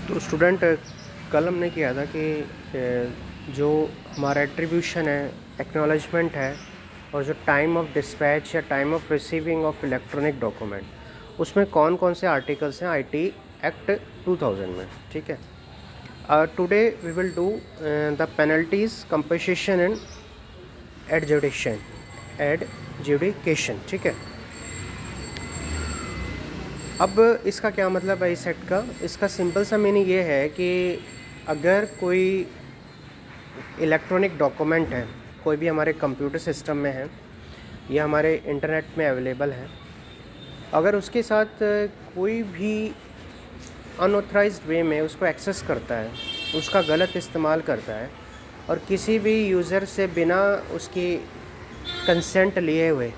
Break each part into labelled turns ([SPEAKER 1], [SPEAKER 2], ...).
[SPEAKER 1] तो स्टूडेंट कल हमने किया था कि जो हमारा एट्रीब्यूशन है, एक्नॉलेजमेंट है, और जो टाइम ऑफ डिस्पैच या time of receiving of electronic document, उसमें कौन कौन से आर्टिकल्स हैं आईटी एक्ट 2000 में। ठीक है, today we will do the penalties, compensation and adjudication. ठीक है, अब इसका क्या मतलब है इस एक्ट का? इसका सिंपल सा मीनिंग ये है कि अगर कोई इलेक्ट्रॉनिक डॉक्यूमेंट है, कोई भी हमारे कंप्यूटर सिस्टम में है या हमारे इंटरनेट में अवेलेबल है, अगर उसके साथ कोई भी अनऑथराइज्ड वे में उसको एक्सेस करता है, उसका गलत इस्तेमाल करता है और किसी भी यूज़र से बिना उसकी कंसेंट लिए हुए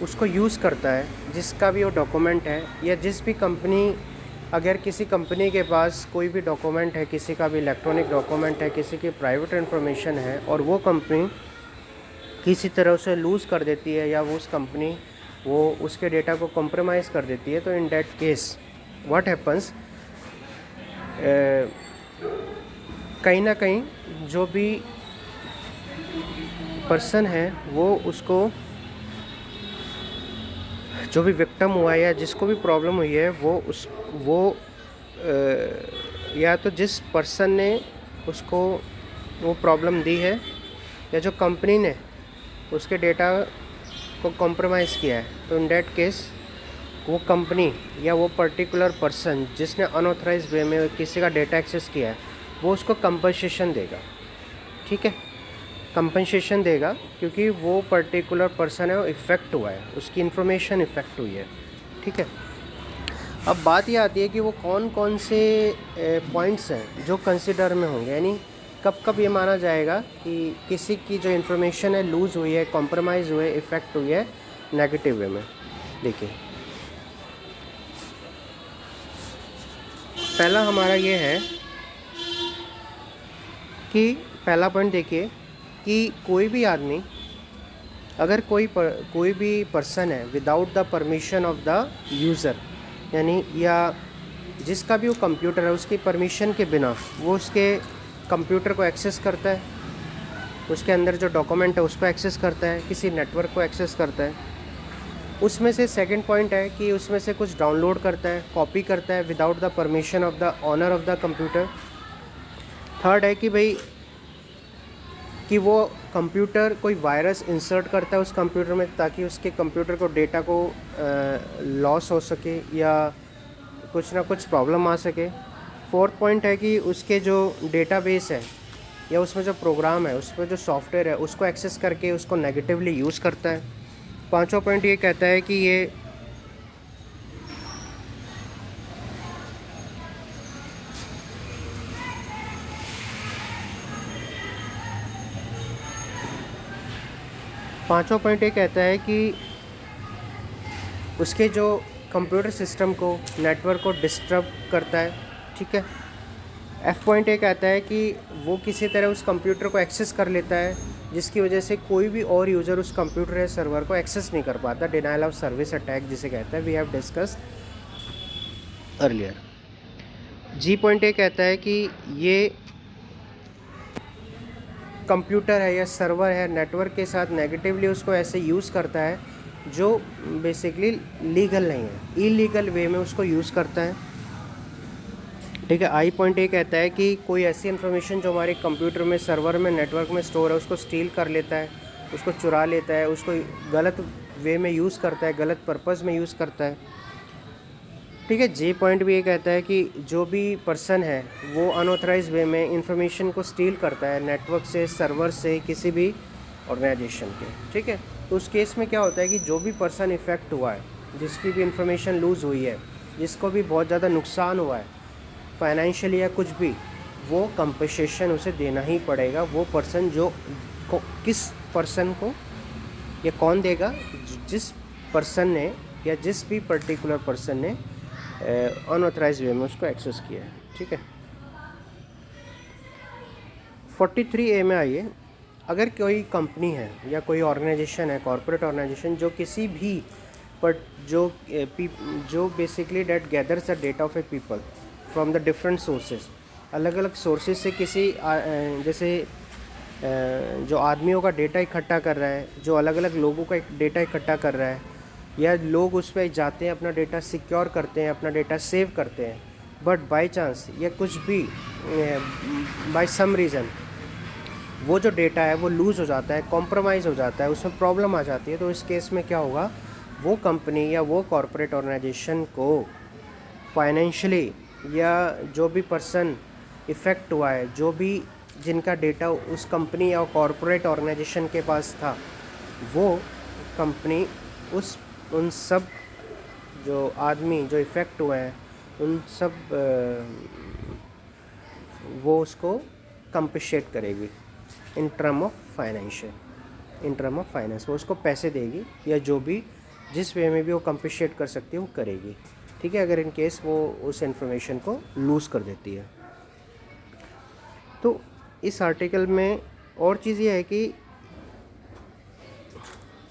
[SPEAKER 1] उसको यूज़ करता है, जिसका भी वो डॉक्यूमेंट है, या जिस भी कंपनी, अगर किसी कंपनी के पास कोई भी डॉक्यूमेंट है, किसी का भी इलेक्ट्रॉनिक डॉक्यूमेंट है, किसी की प्राइवेट इन्फॉर्मेशन है और वो कंपनी किसी तरह से लूज़ कर देती है या वो उस कंपनी वो उसके डेटा को कॉम्प्रोमाइज़ कर देती है, तो in that case what happens, कहीं ना कहीं जो भी पर्सन है वो उसको, जो भी विक्टिम हुआ है या जिसको भी प्रॉब्लम हुई है या तो जिस पर्सन ने उसको वो प्रॉब्लम दी है या जो कंपनी ने उसके डेटा को कॉम्प्रोमाइज़ किया है, तो इन डैट केस वो कंपनी या वो पर्टिकुलर पर्सन जिसने अनऑथराइज्ड वे में किसी का डेटा एक्सेस किया है, वो उसको कंपनसेशन देगा। ठीक है, कंपनसेशन देगा क्योंकि वो पर्टिकुलर पर्सन है वो इफ़ेक्ट हुआ है, उसकी इन्फॉर्मेशन इफ़ेक्ट हुई है। ठीक है, अब बात ये आती है कि वो कौन कौन से पॉइंट्स हैं जो कंसिडर में होंगे, यानी कब कब ये माना जाएगा कि किसी की जो इन्फॉर्मेशन है लूज़ हुई है, कॉम्प्रोमाइज़ हुए, इफ़ेक्ट हुई है नेगेटिव वे में। देखिए, पहला हमारा ये है कि पहला पॉइंट देखिए कि कोई भी आदमी, अगर कोई भी पर्सन है without the permission of the user, यानी या जिसका भी वो कंप्यूटर है उसकी परमिशन के बिना वो उसके कंप्यूटर को एक्सेस करता है, उसके अंदर जो डॉक्यूमेंट है उसको एक्सेस करता है, किसी नेटवर्क को एक्सेस करता है, उसमें से सेकंड पॉइंट है कि उसमें से कुछ डाउनलोड करता है, कॉपी करता है without the permission of the owner of the computer. Third है कि भाई कि वो कंप्यूटर कोई वायरस इंसर्ट करता है उस कंप्यूटर में ताकि उसके कंप्यूटर को डेटा को लॉस हो सके या कुछ ना कुछ प्रॉब्लम आ सके। फोर्थ पॉइंट है कि उसके जो डेटाबेस है या उसमें जो प्रोग्राम है, उसमें जो सॉफ्टवेयर है, उसको एक्सेस करके उसको नेगेटिवली यूज़ करता है। पांचवा पॉइंट ये कहता है कि ये कहता है कि उसके जो कंप्यूटर सिस्टम को, नेटवर्क को डिस्टर्ब करता है। ठीक है, एफ पॉइंट ये कहता है कि वो किसी तरह उस कंप्यूटर को एक्सेस कर लेता है जिसकी वजह से कोई भी और यूज़र उस कंप्यूटर या सर्वर को एक्सेस नहीं कर पाता, डिनायल ऑफ सर्विस अटैक जिसे कहते हैं, we have discussed earlier. G point ये कहता है कि ये कंप्यूटर है या सर्वर है नेटवर्क के साथ नेगेटिवली उसको ऐसे यूज़ करता है जो बेसिकली लीगल नहीं है, इलीगल वे में उसको यूज़ करता है। ठीक है, आई पॉइंट ये कहता है कि कोई ऐसी इन्फॉर्मेशन जो हमारे कंप्यूटर में, सर्वर में, नेटवर्क में स्टोर है उसको स्टील कर लेता है, उसको चुरा लेता है, उसको गलत वे में यूज़ करता है, गलत पर्पज़ में यूज़ करता है। ठीक है, जे पॉइंट भी ये कहता है कि जो भी पर्सन है वो अनऑथराइज वे में इंफॉर्मेशन को स्टील करता है नेटवर्क से, सर्वर से, किसी भी ऑर्गेनाइजेशन के। ठीक है, तो उस केस में क्या होता है कि जो भी पर्सन इफ़ेक्ट हुआ है, जिसकी भी इंफॉर्मेशन लूज़ हुई है, जिसको भी बहुत ज़्यादा नुकसान हुआ है फाइनेंशियली या कुछ भी, वो कंपनसेशन उसे देना ही पड़ेगा। वो पर्सन किस पर्सन को, या कौन देगा? जिस पर्सन ने या जिस भी पर्टिकुलर पर्सन ने अनऑथराइज वे में उसको एक्सेस किया है। ठीक है, 43A में आइए, अगर कोई कंपनी है या कोई ऑर्गेनाइजेशन है, कॉर्पोरेट ऑर्गेनाइजेशन, जो किसी भी जो basically that gathers the data of a people, from the different sources, अलग अलग सोर्सेज से किसी जैसे जो आदमियों का डेटा इकट्ठा कर रहा है, जो अलग अलग लोगों का डेटा इकट्ठा कर रहा है, या लोग उस पर जाते हैं, अपना डेटा सिक्योर करते हैं, अपना डेटा सेव करते हैं, बट बाय चांस या कुछ भी बाय सम रीज़न वो जो डेटा है वो लूज़ हो जाता है, कॉम्प्रोमाइज़ हो जाता है, उसमें प्रॉब्लम आ जाती है, तो इस केस में क्या होगा, वो कंपनी या वो कॉरपोरेट ऑर्गेनाइजेशन को फाइनेंशियली, या जो भी पर्सन इफ़ेक्ट हुआ है, जो भी जिनका डेटा उस कंपनी या कॉरपोरेट ऑर्गेनाइजेशन के पास था, वो कंपनी उन सब जो आदमी जो इफ़ेक्ट हुए हैं उन सब वो उसको कंपनसेट करेगी इन टर्म ऑफ फाइनेंस, वो उसको पैसे देगी, या जो भी जिस वे में भी वो कंपनसेट कर सकती है वो करेगी, ठीक है, अगर इन केस वो उस इन्फॉर्मेशन को लूज़ कर देती है। तो इस आर्टिकल में और चीज़ ये है कि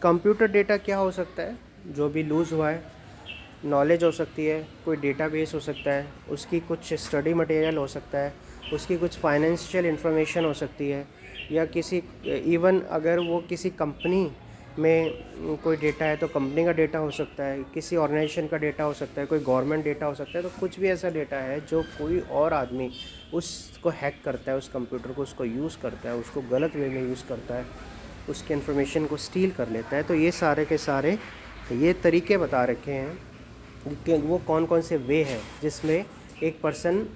[SPEAKER 1] कंप्यूटर डेटा क्या हो सकता है, जो भी लूज़ हुआ है, नॉलेज हो सकती है, कोई डेटाबेस हो सकता है, उसकी कुछ स्टडी मटेरियल हो सकता है, उसकी कुछ फाइनेंशियल इन्फॉर्मेशन हो सकती है, या किसी इवन अगर वो किसी कंपनी में कोई डेटा है तो कंपनी का डेटा हो सकता है, किसी ऑर्गेनाइजेशन का डेटा हो सकता है, कोई गवर्नमेंट डेटा हो सकता है, तो कुछ भी ऐसा डेटा है जो कोई और आदमी उसको हैक करता है, उस कंप्यूटर को उसको यूज़ करता है, उसको गलत वे में यूज़ करता है, उसके इन्फॉर्मेशन को स्टील कर लेता है। तो ये सारे के सारे ये तरीके बता रखे हैं कि वो कौन कौन से वे हैं जिसमें एक पर्सन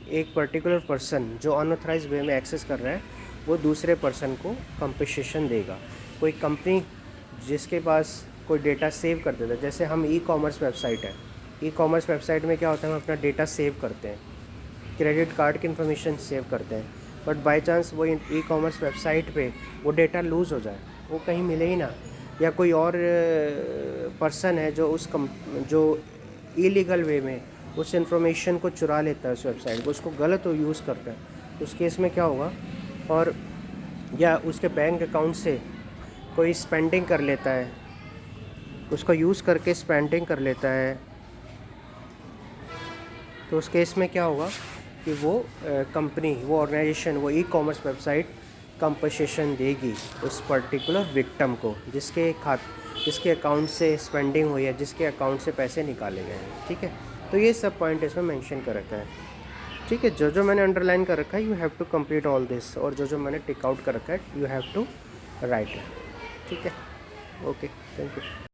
[SPEAKER 1] एक पर्टिकुलर पर्सन जो अनऑथराइज वे में एक्सेस कर रहा है वो दूसरे पर्सन को कंपनसेशन देगा। कोई कंपनी जिसके पास कोई डेटा सेव कर देता है, जैसे हम ई कॉमर्स वेबसाइट है, ई कॉमर्स वेबसाइट में क्या होता है, हम अपना डेटा सेव करते हैं, क्रेडिट कार्ड की इन्फॉर्मेशन सेव करते हैं, बट बाय चांस वो ई कॉमर्स वेबसाइट पे वो डेटा लूज़ हो जाए, वो कहीं मिले ही ना, या कोई और पर्सन है जो जो इलीगल वे में उस इन्फॉर्मेशन को चुरा लेता है, उस वेबसाइट को, उसको गलत यूज़ करता है, तो उस केस में क्या होगा, और या उसके बैंक अकाउंट से कोई स्पेंडिंग कर लेता है, उसको यूज़ करके स्पेंडिंग कर लेता है, तो उस केस में क्या होगा कि वो कंपनी, वो ऑर्गेनाइजेशन, वो ई कॉमर्स वेबसाइट कंपनसेशन देगी उस पर्टिकुलर विक्टिम को जिसके अकाउंट से स्पेंडिंग हुई है, जिसके अकाउंट से पैसे निकाले गए हैं, ठीक है। तो ये सब पॉइंट इसमें मेंशन कर रखा है, ठीक है। जो मैंने अंडरलाइन कर रखा है, you have to complete all this, और जो मैंने टिक आउट कर रखा है, यू हैव टू राइट, ठीक है। Okay, thank you.